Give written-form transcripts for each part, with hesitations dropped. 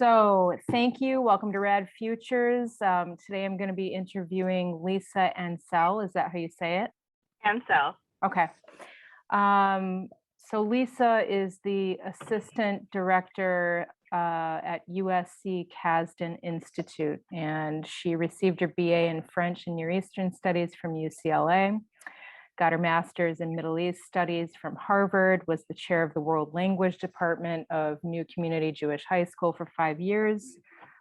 So thank you. Welcome to Rad Futures. Today I'm going to be interviewing Lisa Ansell. Is that how you say it? Ansell. Okay. So Lisa is the assistant director at USC Casden Institute, and she received her BA in French and Near Eastern Studies from UCLA. Got her master's in Middle East Studies from Harvard, was the chair of the World Language Department of New Community Jewish High School for 5 years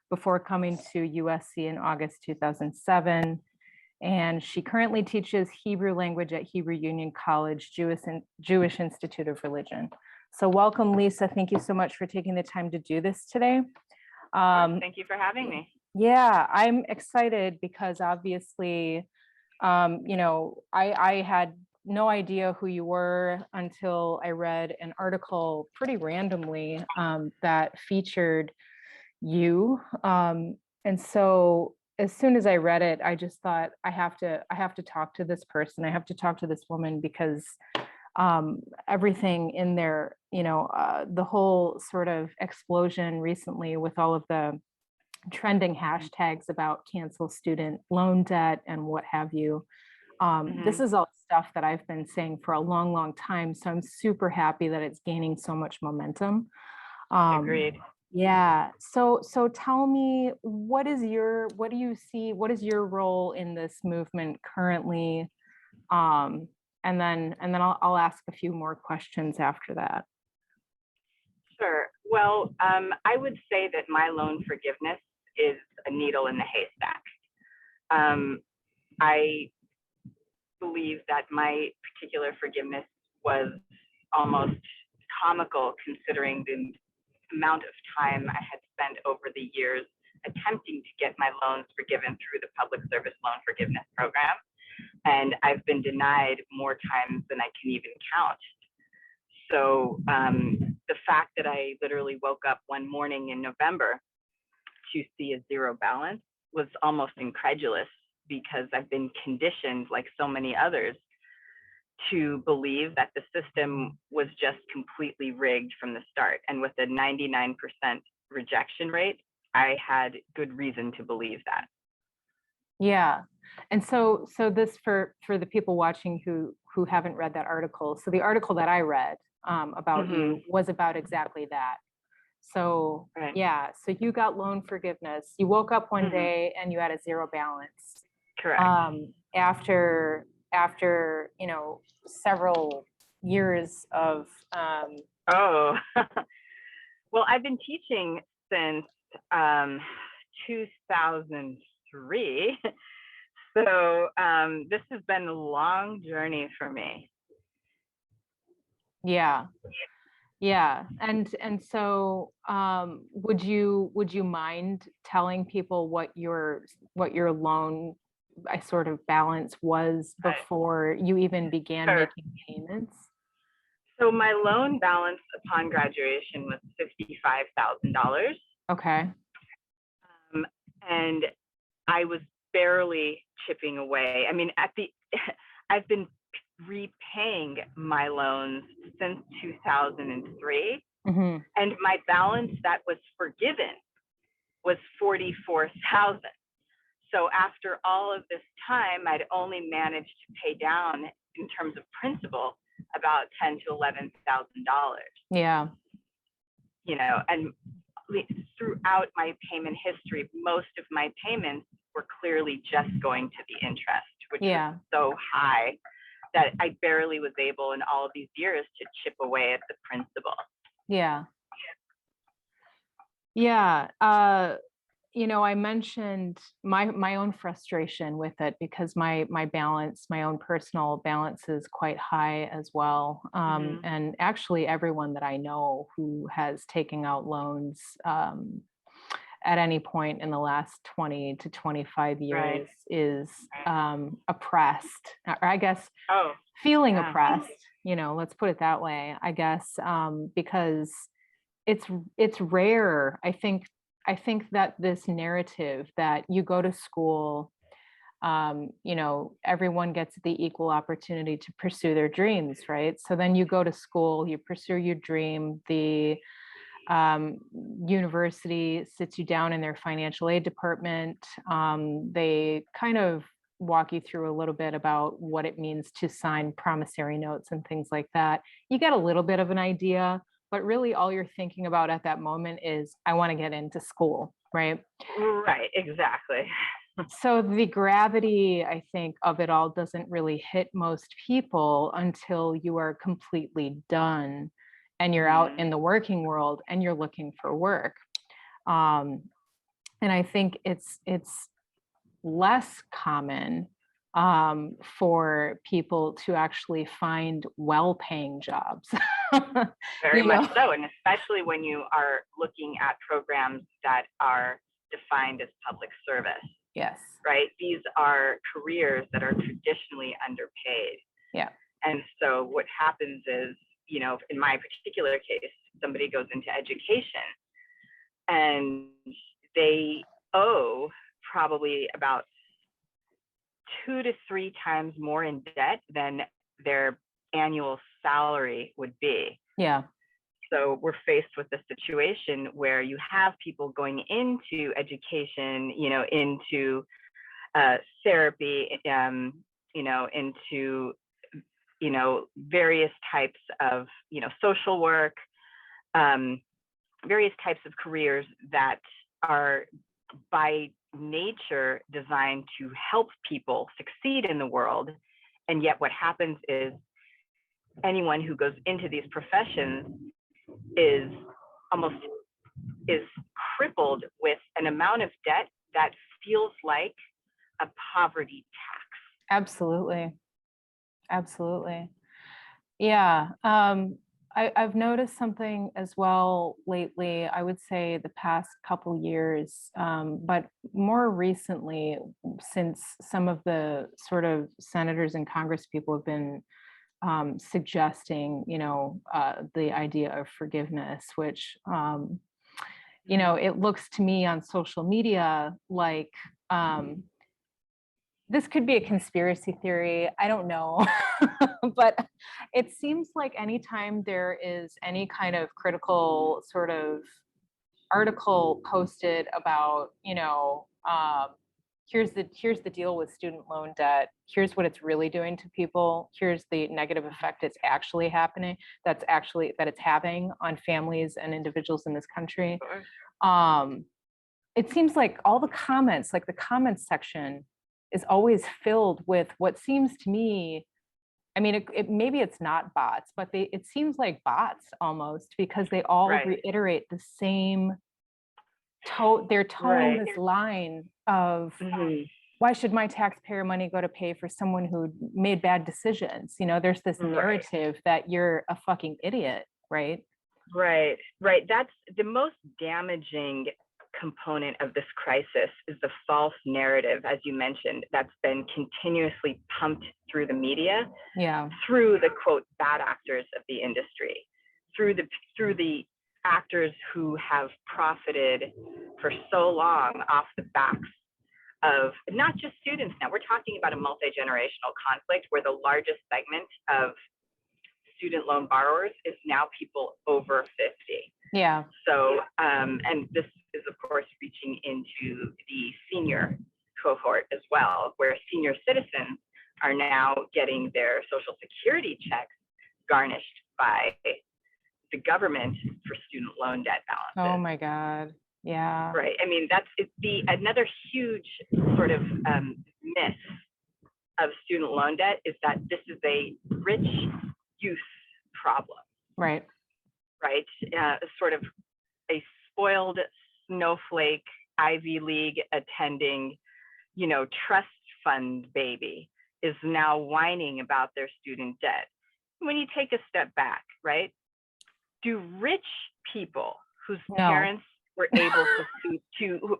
before coming to USC in August 2007. And she currently teaches Hebrew language at Hebrew Union College, Jewish Institute of Religion. So welcome, Lisa. Thank you so much for taking the time to do this today. Thank you for having me. Yeah, I'm excited because obviously, I had no idea who you were until I read an article pretty randomly that featured you. And so as soon as I read it, I just thought I have to talk to this person. I have to talk to this woman because everything in there, the whole sort of explosion recently with all of the trending hashtags about cancel student loan debt and what have you. This is all stuff that I've been saying for a long, long time. So I'm super happy that it's gaining so much momentum. Agreed. Yeah. So tell me, what do you see? What is your role in this movement currently? And then I'll ask a few more questions after that. Sure. Well, I would say that my loan forgiveness is a needle in the haystack. I believe that my particular forgiveness was almost comical considering the amount of time I had spent over the years attempting to get my loans forgiven through the Public Service Loan Forgiveness Program. And I've been denied more times than I can even count. So the fact that I literally woke up one morning in November to see a zero balance was almost incredulous, because I've been conditioned, like so many others, to believe that the system was just completely rigged from the start. And with a 99% rejection rate, I had good reason to believe that. Yeah. And so this, for the people watching who haven't read that article. So the article that I read about you was about exactly that. So right. Yeah, so you got loan forgiveness. You woke up one day and you had a zero balance. Correct. After several years of well, I've been teaching since 2003. So this has been a long journey for me. Yeah. And so would you mind telling people what your loan sort of balance was before you even began making payments? So my loan balance upon graduation was $55,000. Okay. And I was barely chipping away. I mean, I've been repaying my loans since 2003, and my balance that was forgiven was $44,000. So after all of this time, I'd only managed to pay down, in terms of principal, about $10,000 to $11,000. Yeah. And throughout my payment history, most of my payments were clearly just going to the interest, which was so high that I barely was able in all of these years to chip away at the principal. Yeah. I mentioned my own frustration with it because my own personal balance is quite high as well. And actually everyone that I know who has taken out loans at any point in the last 20 to 25 years is oppressed, or I guess feeling oppressed, let's put it that way, I guess, because it's rare. I think that this narrative that you go to school, everyone gets the equal opportunity to pursue their dreams, right? So then you go to school, you pursue your dream, the University sits you down in their financial aid department. They kind of walk you through a little bit about what it means to sign promissory notes and things like that. You get a little bit of an idea, but really all you're thinking about at that moment is, I want to get into school, right? Right, exactly. So the gravity, I think, of it all doesn't really hit most people until you are completely done and you're out in the working world and you're looking for work. Um, and I think it's less common for people to actually find well-paying jobs. Very You much know? so, and especially when you are looking at programs that are defined as public service, Yes. right? These are careers that are traditionally underpaid. Yeah. And so what happens is, you know, in my particular case, somebody goes into education and they owe probably about 2 to 3 times more in debt than their annual salary would be. Yeah. So we're faced with a situation where you have people going into education, you know, into therapy, you know, into, you know, various types of, you know, social work, various types of careers that are by nature designed to help people succeed in the world. And yet what happens is anyone who goes into these professions is crippled with an amount of debt that feels like a poverty tax. Absolutely. Absolutely. Yeah. I've noticed something as well lately, I would say the past couple years, but more recently, since some of the sort of senators and Congress people have been suggesting, you know, the idea of forgiveness, which, you know, it looks to me on social media like this could be a conspiracy theory. I don't know. But it seems like anytime there is any kind of critical sort of article posted about, you know, here's the deal with student loan debt. Here's what it's really doing to people. Here's the negative effect it's actually happening. That it's having on families and individuals in this country. It seems like all the comments, like the comments section, is always filled with what seems to me. I mean, maybe it's not bots, but it seems like bots almost, because they all reiterate the same their tone, this line of, why should my taxpayer money go to pay for someone who made bad decisions? You know, there's this narrative that you're a fucking idiot, right? Right. That's the most damaging component of this crisis, is the false narrative, as you mentioned, that's been continuously pumped through the media, through the quote bad actors of the industry, through the actors who have profited for so long off the backs of not just students. Now we're talking about a multi-generational conflict where the largest segment of student loan borrowers is now people over 50. Yeah. So, and this is of course reaching into the senior cohort as well, where senior citizens are now getting their Social Security checks garnished by the government for student loan debt balances. Oh my God. Yeah. Right. I mean, another huge sort of myth of student loan debt is that this is a rich youth problem. Right. Right. Sort of a spoiled snowflake, Ivy League attending, you know, trust fund baby is now whining about their student debt. When you take a step back, right? Do rich people whose parents were able to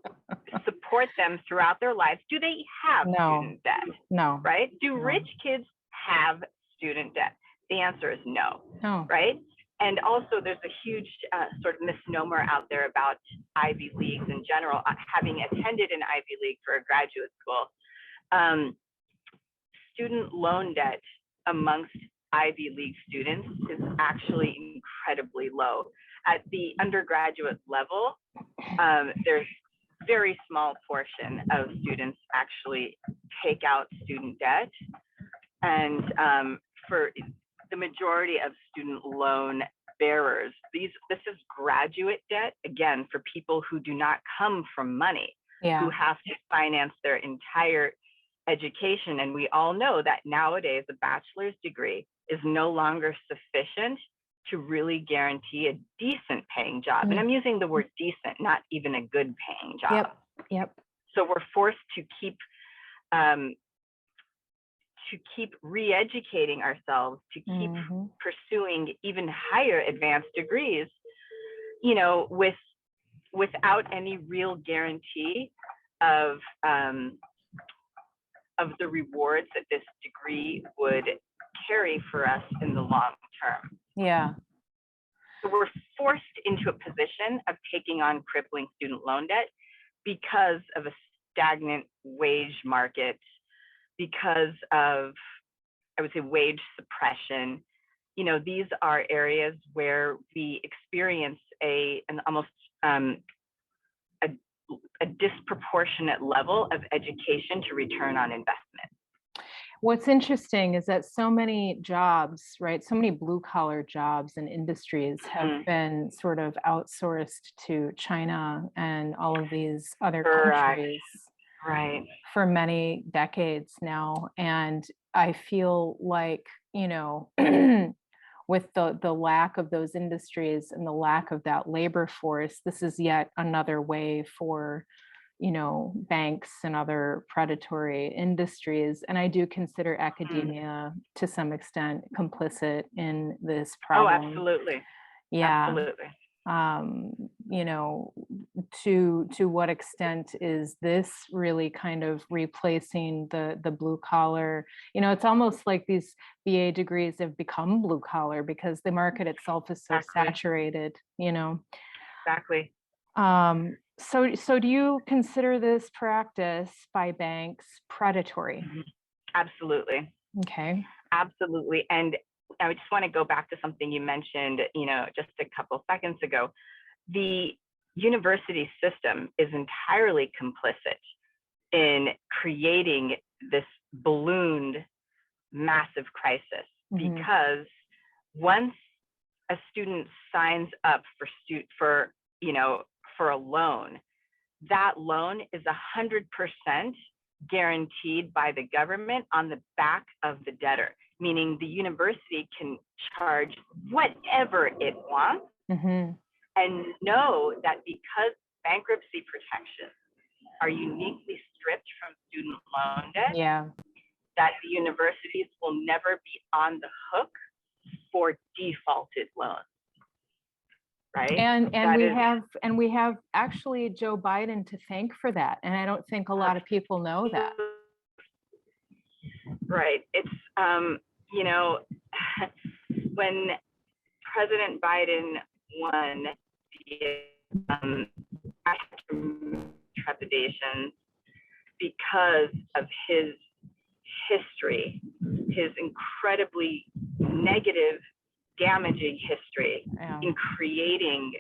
support them throughout their lives, do they have student debt? No. Right? Do rich kids have student debt? The answer is no. No. Right? And also there's a huge sort of misnomer out there about Ivy Leagues in general. Having attended an Ivy League for a graduate school, student loan debt amongst Ivy League students is actually incredibly low. at the undergraduate level, there's very small portion of students actually take out student debt. And for the majority of student loan bearers, this is graduate debt, again, for people who do not come from money, who have to finance their entire education. And we all know that nowadays a bachelor's degree is no longer sufficient to really guarantee a decent paying job. And I'm using the word decent, not even a good paying job. Yep. So we're forced to keep re-educating ourselves, to keep pursuing even higher advanced degrees, you know, without any real guarantee of the rewards that this degree would carry for us in the long term. Yeah. So we're forced into a position of taking on crippling student loan debt because of a stagnant wage market, because of, I would say, wage suppression. You know, these are areas where we experience an almost a disproportionate level of education to return on investment. What's interesting is that so many jobs, right, so many blue collar jobs and industries have been sort of outsourced to China and all of these other countries for many decades now. And I feel like, you know, with the lack of those industries and the lack of that labor force, this is yet another way for, you know, banks and other predatory industries. And I do consider academia to some extent complicit in this problem. Oh, absolutely. Yeah. Absolutely. You know, to what extent is this really kind of replacing the blue collar? You know, it's almost like these BA degrees have become blue collar because the market itself is so saturated, you know. Exactly. So do you consider this practice by banks predatory? Absolutely. Okay. Absolutely. And I just want to go back to something you mentioned, you know, just a couple seconds ago. The university system is entirely complicit in creating this ballooned massive crisis, because once a student signs up for a loan, that loan is 100% guaranteed by the government on the back of the debtor, meaning the university can charge whatever it wants and know that because bankruptcy protections are uniquely stripped from student loan debt, that the universities will never be on the hook for defaulted loans. Right. And we have actually Joe Biden to thank for that. And I don't think a lot of people know that. Right. It's, you know, when President Biden won, I had trepidation because of his history, his incredibly negative, damaging history in creating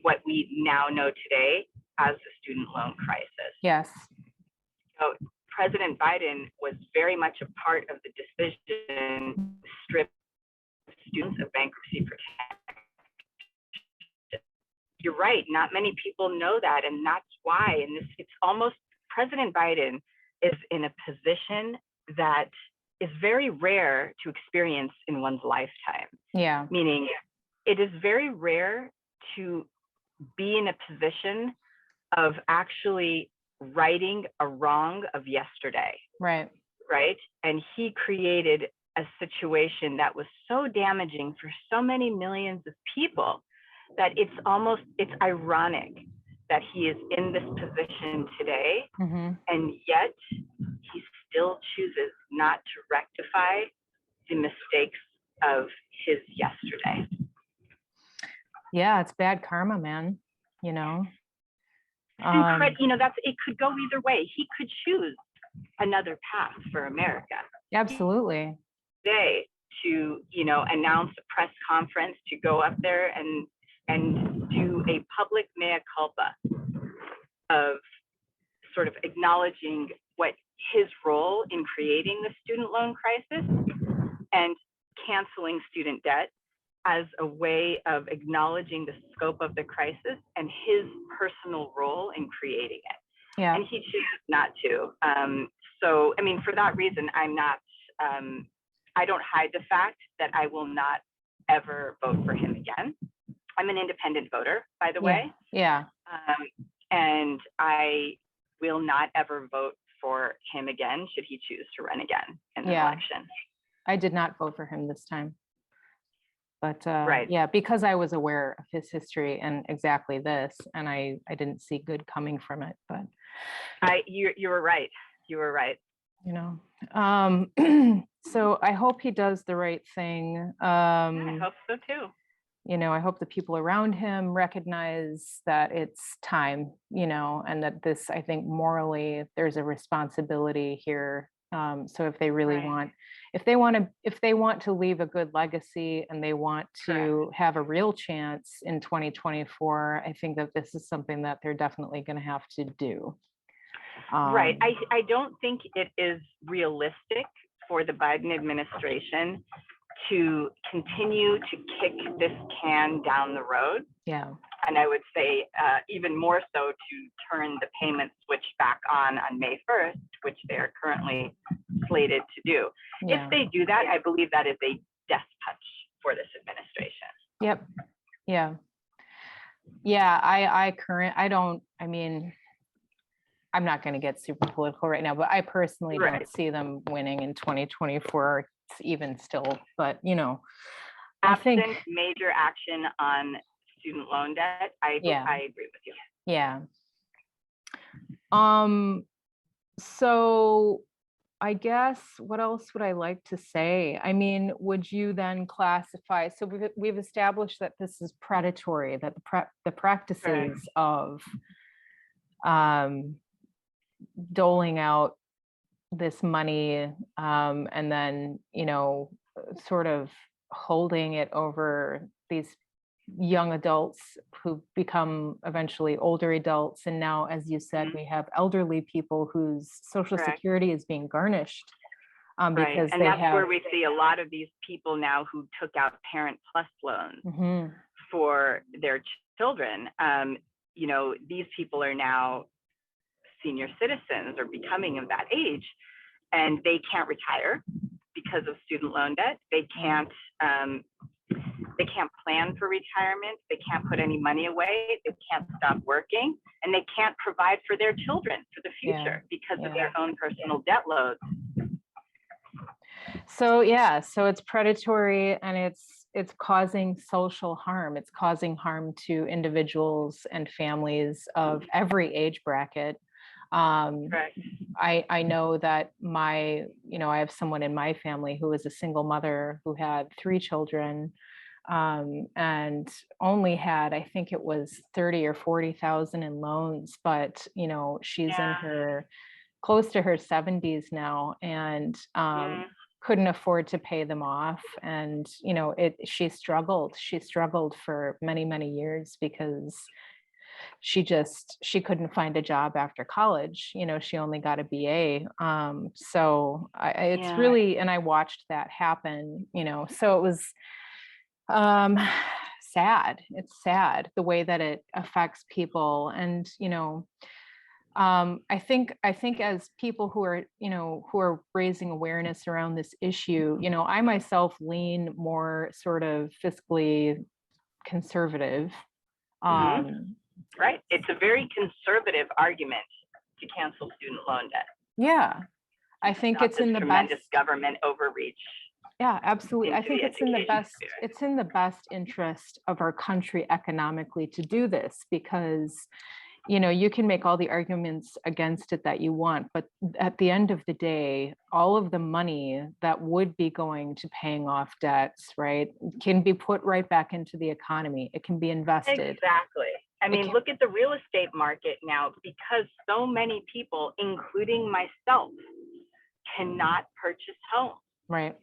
what we now know today as the student loan crisis. Yes. So President Biden was very much a part of the decision to strip students of bankruptcy protection. You're right, not many people know that, and that's why. And it's almost, President Biden is in a position that is very rare to experience in one's lifetime. Yeah. Meaning, it is very rare to be in a position of actually righting a wrong of yesterday. Right. Right. And he created a situation that was so damaging for so many millions of people that it's ironic that he is in this position today, and yet he still chooses not to rectify the mistakes of his yesterday. Yeah, it's bad karma, man. You know. You know, it could go either way. He could choose another path for America. Absolutely. Today, to, you know, announce a press conference, to go up there and and do a public mea culpa of sort of acknowledging what his role in creating the student loan crisis and canceling student debt as a way of acknowledging the scope of the crisis and his personal role in creating it. Yeah. And he chooses not to. So, I mean, for that reason, I'm not, I don't hide the fact that I will not ever vote for him again. I'm an independent voter, by the way. Yeah. And I will not ever vote for him again should he choose to run again in the election. I did not vote for him this time. But Right. yeah, because I was aware of his history and exactly this, and I didn't see good coming from it. But you were right. You were right. You know, so I hope he does the right thing. I hope so too. You know, I hope the people around him recognize that it's time, you know, and that this, I think morally, there's a responsibility here. So if they really want, if they want to leave a good legacy and they want to have a real chance in 2024, I think that this is something that they're definitely going to have to do. Right. I don't think it is realistic for the Biden administration to continue to kick this can down the road. Yeah. And I would say even more so to turn the payment switch back on May 1st, which they are currently slated to do. Yeah. If they do that, I believe that is a death touch for this administration. Yep. Yeah. Yeah. I mean, I'm not going to get super political right now, but I personally don't see them winning in 2024 even still, but you know, absent major action on student loan debt, I agree with you. Yeah. So I guess what else would I like to say? I mean, would you then classify, so we've established that this is predatory, that the practices of doling out this money and then, you know, sort of holding it over these young adults who become eventually older adults. And now, as you said, we have elderly people whose Social Security is being garnished because and that's where we see a lot of these people now who took out Parent Plus loans for their children. You know, these people are now senior citizens or becoming of that age, and they can't retire because of student loan debt. They can't plan for retirement. They can't put any money away. They can't stop working, and they can't provide for their children for the future because of their own personal debt loads. So yeah, so it's predatory, and it's causing social harm. It's causing harm to individuals and families of every age bracket. I know that I have someone in my family who is a single mother who had 3 children and only had, I think it was 30 or 40,000 in loans, but you know, she's in her close to her 70s now and couldn't afford to pay them off. And you know, she struggled for many years because she couldn't find a job after college. You know, she only got a BA. So it's really, and I watched that happen, you know, so it was sad. It's sad the way that it affects people. And, you know, I think as people who are raising awareness around this issue, you know, I myself lean more sort of fiscally conservative. Right. It's a very conservative argument to cancel student loan debt. Yeah. I think it's in the tremendous government overreach. Yeah, absolutely. I think it's in the best interest of our country economically to do this because, you know, you can make all the arguments against it that you want, but at the end of the day, all of the money that would be going to paying off debts, right, can be put right back into the economy. It can be invested. Exactly. I mean, look at the real estate market now, because so many people, including myself, cannot purchase homes. Right.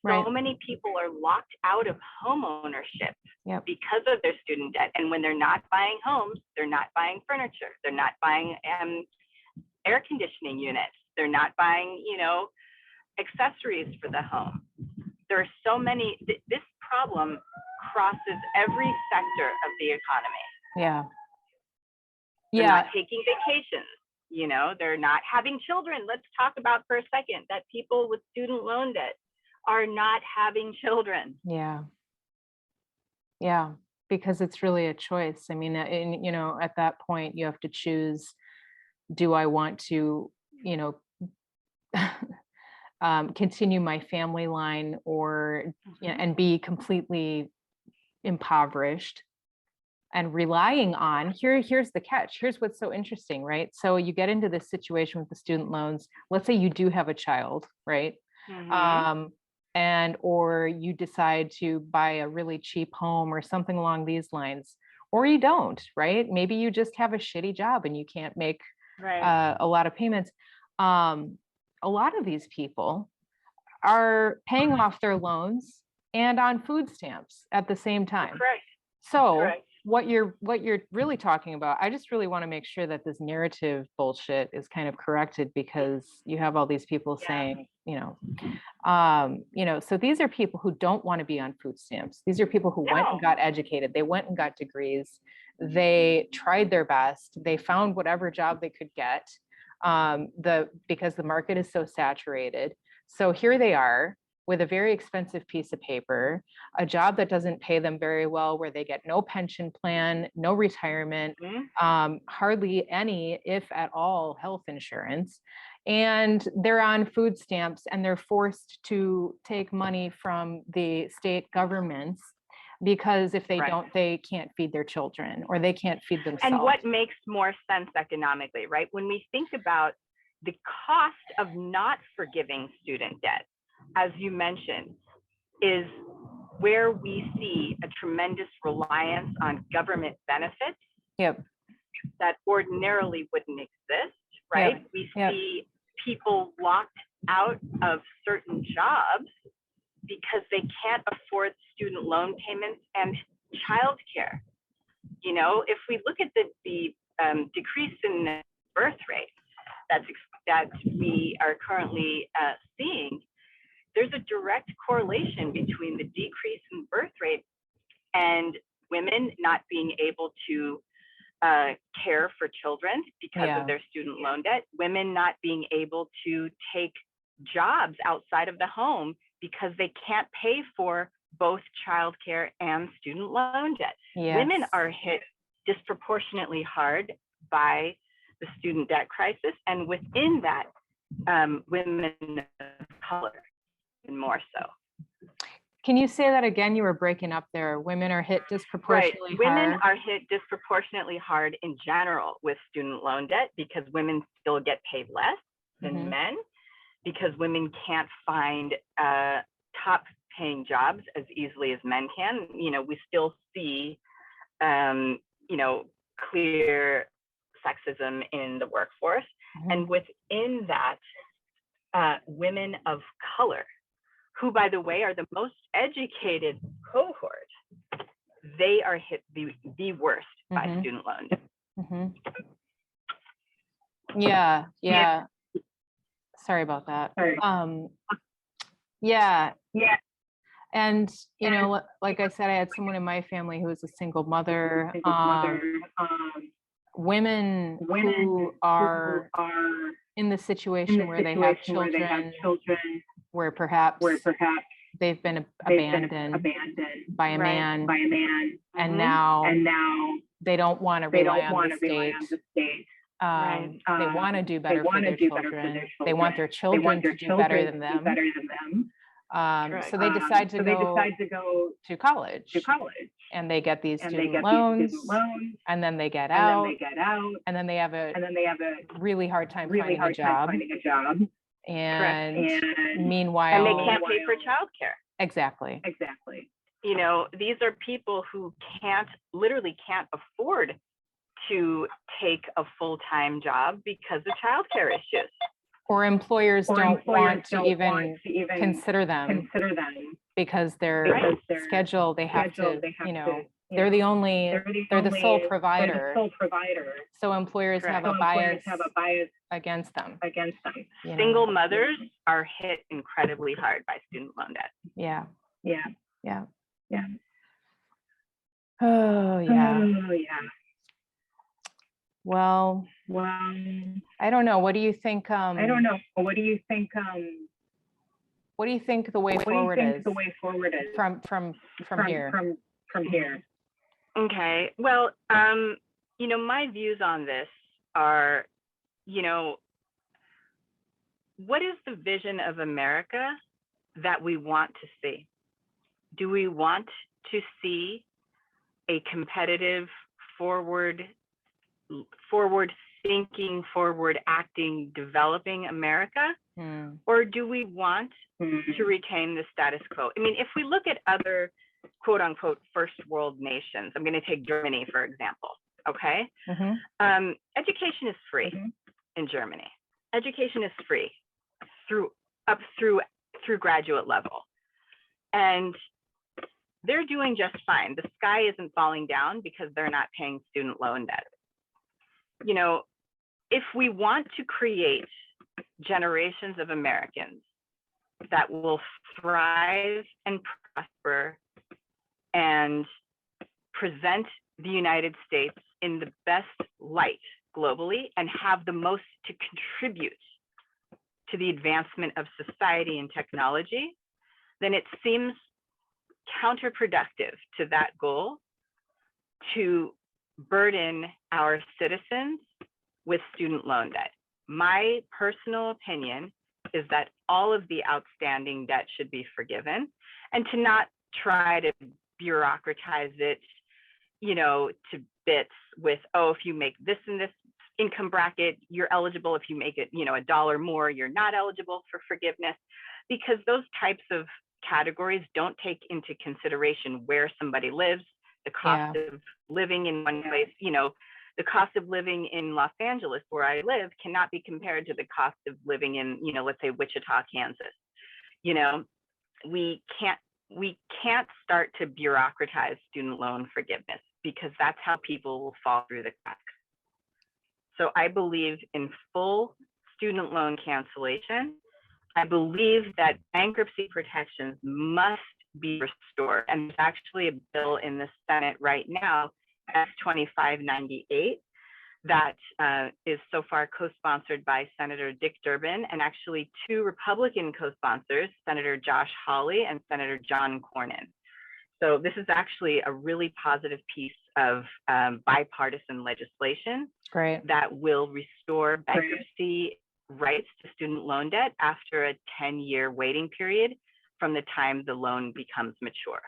Right. So many people are locked out of home ownership Yep. because of their student debt. And when they're not buying homes, they're not buying furniture. They're not buying air conditioning units. They're not buying, accessories for the home. There are so many, this problem crosses every sector of the economy. Yeah. They're Yeah. not taking vacations, they're not having children. Let's talk about for a second that people with student loan debt are not having children. Yeah. Yeah. Because it's really a choice. I mean, at that point you have to choose, do I want to, continue my family line or, and be completely impoverished and relying on here's the catch. Here's what's so interesting, right? So you get into this situation with the student loans. Let's say you do have a child, right? And or you decide to buy a really cheap home or something along these lines, or you don't, right? Maybe you just have a shitty job and you can't make a lot of payments. A lot of these people are paying off their loans and on food stamps at the same time. Correct. So Correct. what you're really talking about, I just really want to make sure that this narrative bullshit is kind of corrected, because you have all these people saying, so these are people who don't want to be on food stamps. These are people who went and got educated. They went and got degrees. They tried their best. They found whatever job they could get, because the market is so saturated. So here they are with a very expensive piece of paper, a job that doesn't pay them very well, where they get no pension plan, no retirement, hardly any, if at all, health insurance. And they're on food stamps, and they're forced to take money from the state governments, because if they don't, they can't feed their children, or they can't feed themselves. And what makes more sense economically, right? When we think about the cost of not forgiving student debt, as you mentioned, is where we see a tremendous reliance on government benefits that ordinarily wouldn't exist, right? We see people locked out of certain jobs because they can't afford student loan payments and childcare. If we look at the decrease in birth rate that we are currently seeing, there's a direct correlation between the decrease in birth rate and women not being able to care for children because of their student loan debt, women not being able to take jobs outside of the home because they can't pay for both childcare and student loan debt. Women are hit disproportionately hard by the student debt crisis, and within that, women of color, and more so. Can you say that again? You were breaking up there. Women are hit disproportionately hard. Women are hit disproportionately hard in general with student loan debt, because women still get paid less than men, because women can't find top paying jobs as easily as men can. We still see, clear sexism in the workforce. And within that, women of color, who, by the way, are the most educated cohort, they are hit the worst by student loan debt. Yeah. Sorry about that. And, like I said, I had someone in my family who was a single mother. Women who are in the situation where they have children, where perhaps they've been abandoned by a man, and now they don't want to rely on the state. They want to do better for their children. They want their children to do better than them. So they decide to go to college, and they get these student loans, and then they get out, and then they have a really hard time finding a job. And meanwhile, and they can't pay for childcare. Exactly. These are people who literally can't afford to take a full-time job because of childcare issues. Or employers don't want to even consider them consider them because their because their schedule, they have schedule, to, they have you to, know, you they're know, the only, they're the sole they're the provider. sole provider. So employers Correct. have So a employers bias have a bias against them. against them. you know? Single mothers are hit incredibly hard by student loan debt. Yeah, Yeah. yeah. Yeah. Oh, yeah. Oh, yeah. Well, Well, I don't know. What do you think? I don't know. What do you think? What do you think the way What do you forward think is the way forward is from here? From here? Okay. Well, you know, my views on this are, you know, what is the vision of America that we want to see? Do we want to see a competitive, forward thinking, forward acting, developing America? Or do we want to retain the status quo? I mean, if we look at other quote unquote first world nations, I'm going to take Germany, for example. Okay. Education is free in Germany. Education is free through graduate level. And they're doing just fine. The sky isn't falling down because they're not paying student loan debt. You know, if we want to create generations of Americans that will thrive and prosper and present the United States in the best light globally and have the most to contribute to the advancement of society and technology, then it seems counterproductive to that goal to burden our citizens with student loan debt. My personal opinion is that all of the outstanding debt should be forgiven, and to not try to bureaucratize it, you know, to bits with, oh, if you make this and this income bracket, you're eligible. If you make it, you know, $1 more, you're not eligible for forgiveness, because those types of categories don't take into consideration where somebody lives, the cost of living in one place. You know, the cost of living in Los Angeles, where I live, cannot be compared to the cost of living in, you know, let's say Wichita, Kansas. You know, we can't start to bureaucratize student loan forgiveness, because that's how people will fall through the cracks. So I believe in full student loan cancellation. I believe that bankruptcy protections must be restored. And there's actually a bill in the Senate right now, S-2598, that is so far co-sponsored by Senator Dick Durbin and actually two Republican co-sponsors, Senator Josh Hawley and Senator John Cornyn. So this is actually a really positive piece of bipartisan legislation that will restore bankruptcy rights to student loan debt after a 10-year waiting period from the time the loan becomes mature.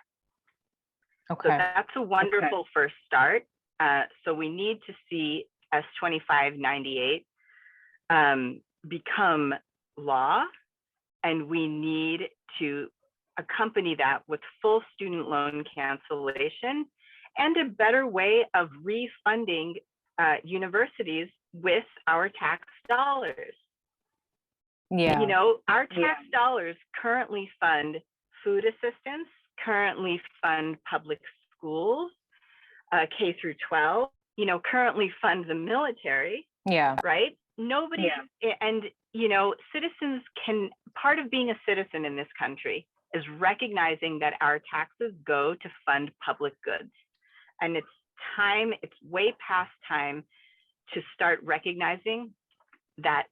So that's a wonderful first start. So we need to see S-2598 become law, and we need to accompany that with full student loan cancellation and a better way of refunding universities with our tax dollars. You know, our tax dollars currently fund food assistance, currently fund public schools, K through 12, you know, currently fund the military, right? Nobody, and, you know, citizens can, part of being a citizen in this country is recognizing that our taxes go to fund public goods. And it's time, it's way past time to start recognizing that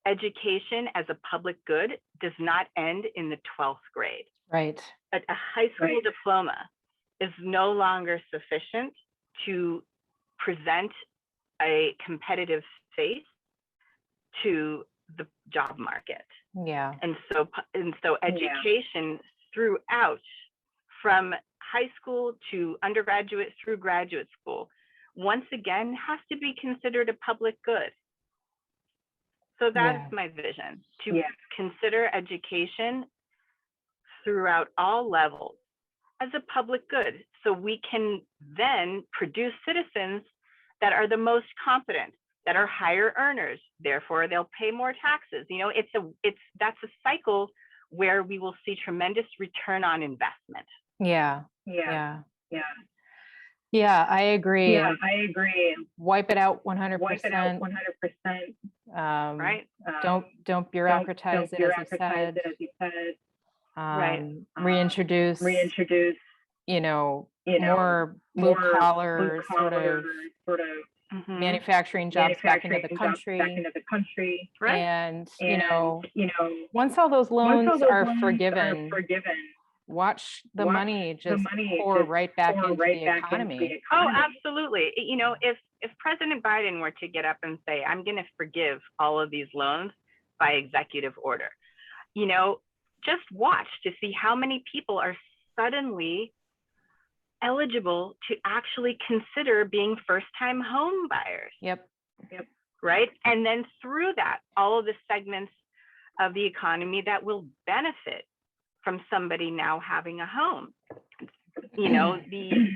education as a public good does not end in the 12th grade. Right. A high school diploma is no longer sufficient to present a competitive face to the job market. And so education throughout, from high school to undergraduate through graduate school, once again has to be considered a public good. So that's my vision, to consider education throughout all levels as a public good, so we can then produce citizens that are the most competent, that are higher earners, therefore they'll pay more taxes. You know, that's a cycle where we will see tremendous return on investment. Yeah. Yeah. Yeah. Yeah, I agree. Yeah, I agree. Wipe it out 100%. Wipe it out 100%. Right. Don't bureaucratize Don't it, as you bureaucratize said. it, as you said. Right. Reintroduce, Reintroduce, more blue collar sort of manufacturing jobs back into the country. Right. And, And, once all those loans are forgiven, forgiven, watch the watch money the just money pour just right back pour into right the back into economy. the Oh, economy. absolutely. You know, if President Biden were to get up and say, I'm going to forgive all of these loans by executive order, just watch to see how many people are suddenly eligible to actually consider being first-time home buyers. Yep. Right. And then through that, all of the segments of the economy that will benefit from somebody now having a home.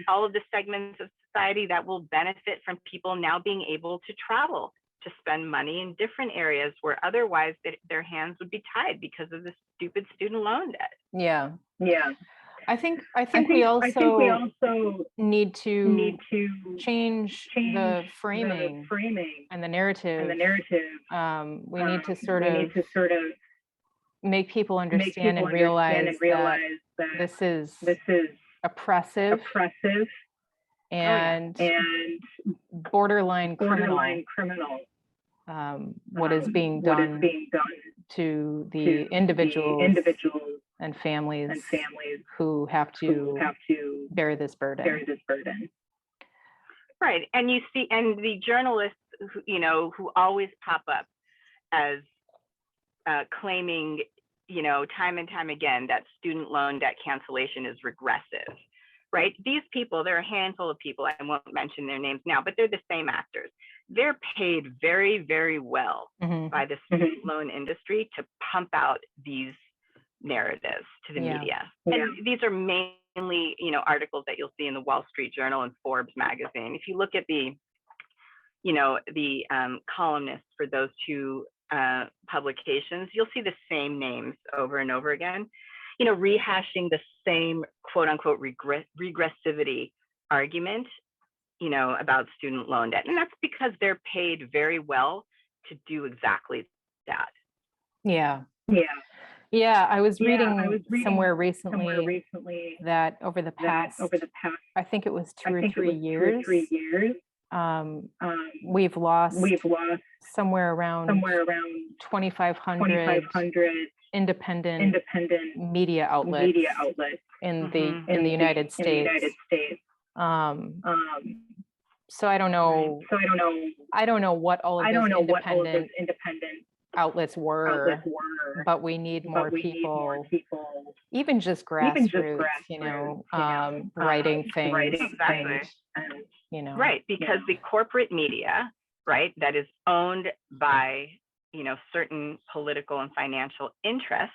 All of the segments of society that will benefit from people now being able to travel, to spend money in different areas where otherwise their hands would be tied because of the stupid student loan debt. Yeah. I think we we also also need to change the the framing and the narrative. We need to sort of make people understand and realize that this is oppressive and borderline criminal. What is being done to the individuals and families who have to bear this burden. Right. And you see, and the journalists, who always pop up as claiming, time and time again that student loan debt cancellation is regressive, right? These people, there are a handful of people, I won't mention their names now, but they're the same actors. They're paid very, very well by the student loan industry to pump out these narratives to the media. And these are mainly, articles that you'll see in the Wall Street Journal and Forbes magazine. If you look at the columnists for those two publications, you'll see the same names over and over again, rehashing the same quote unquote regressivity argument, about student loan debt. And that's because they're paid very well to do exactly that. Yeah, I was reading somewhere recently that over the past, I think it was 2 or 3 years, we've lost somewhere around 2,500 independent media outlets in the United States. So I don't know what all of those independent outlets were, but we need more people, even just grassroots, writing things. Exactly. And, right, because the corporate media, right, that is owned by, certain political and financial interests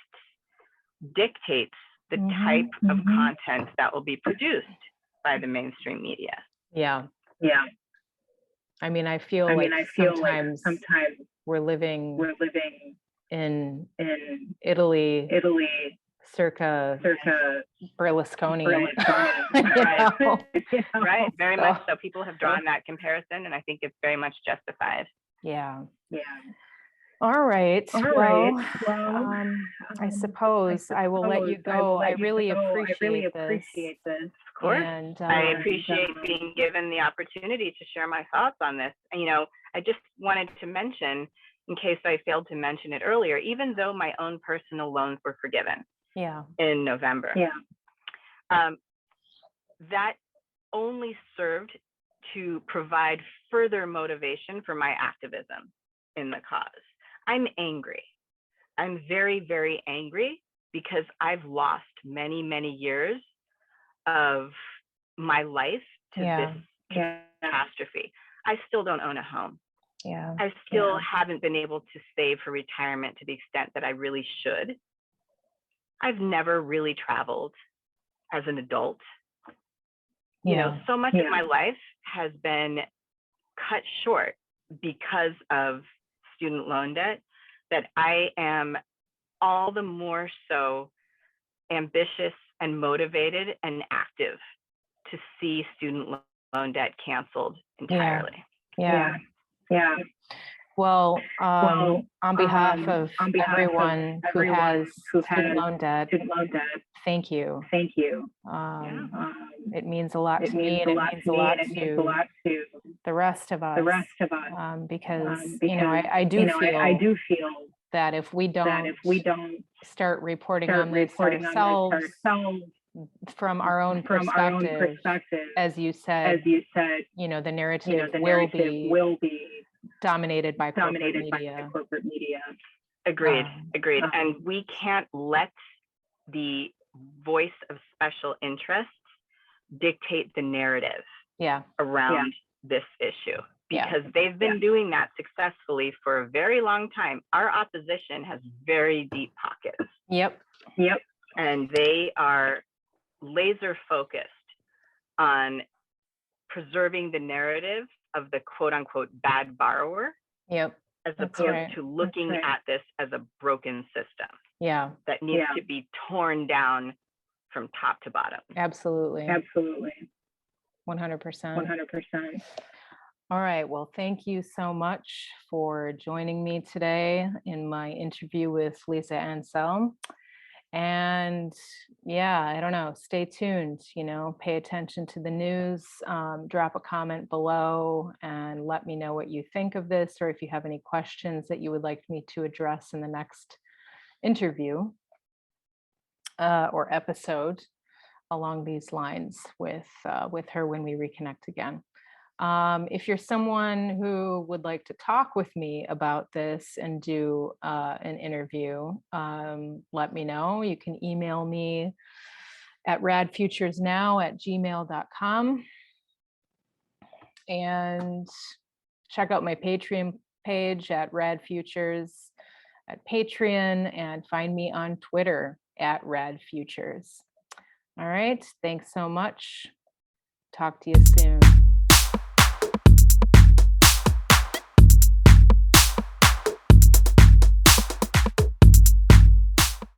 dictates the type of content that will be produced by the mainstream media. Yeah. I mean, I feel like sometimes we're living in Italy circa Berlusconi. Right, very much so. People have drawn that comparison, and I think it's very much justified. Yeah. All right. Well, I suppose I will let you go. I really appreciate this. Of course. And I appreciate being given the opportunity to share my thoughts on this. I just wanted to mention, in case I failed to mention it earlier, even though my own personal loans were forgiven in November, that only served to provide further motivation for my activism in the cause. I'm angry. I'm very, very angry because I've lost many, many years of my life to this catastrophe. I still don't own a home. I still haven't been able to save for retirement to the extent that I really should. I've never really traveled as an adult. So much of my life has been cut short because of student loan debt, that I am all the more so ambitious and motivated and active to see student loan debt canceled entirely. Yeah. Yeah. Well, Well, on behalf of on behalf of everyone who everyone has who student has loan debt, student loan debt, thank you. thank you. It means a lot It to me, means and a it lot means to a me, lot and it means a to lot to the rest of us. the rest of us. Because, Because I do feel I do feel that if we that if we don't start reporting start on this reporting on ourselves this ourselves from our own from our own perspective, perspective, as you said, the narrative the will narrative be will be dominated by corporate dominated by media. the corporate media. Agreed, Um, agreed. And we can't let the voice of special interests dictate the narrative Yeah, around this issue, Yeah. because they've been doing that successfully for a very long time. Our opposition has very deep pockets, yep, and they are laser focused on preserving the narrative of the quote unquote bad borrower, yep, as That's opposed right. to looking right. at this as a broken system yeah, that needs Yeah. to be torn down from top to bottom. absolutely, Absolutely. 100%. 100%. All right, well, thank you so much for joining me today in my interview with Lisa Ansell. And yeah, I don't know, stay tuned, pay attention to the news, drop a comment below and let me know what you think of this, or if you have any questions that you would like me to address in the next interview or episode along these lines with her when we reconnect again. If you're someone who would like to talk with me about this and do an interview, let me know. You can email me at radfuturesnow@gmail.com and check out my Patreon page at radfutures at Patreon, and find me on Twitter at radfutures. All right, thanks so much. Talk to you soon.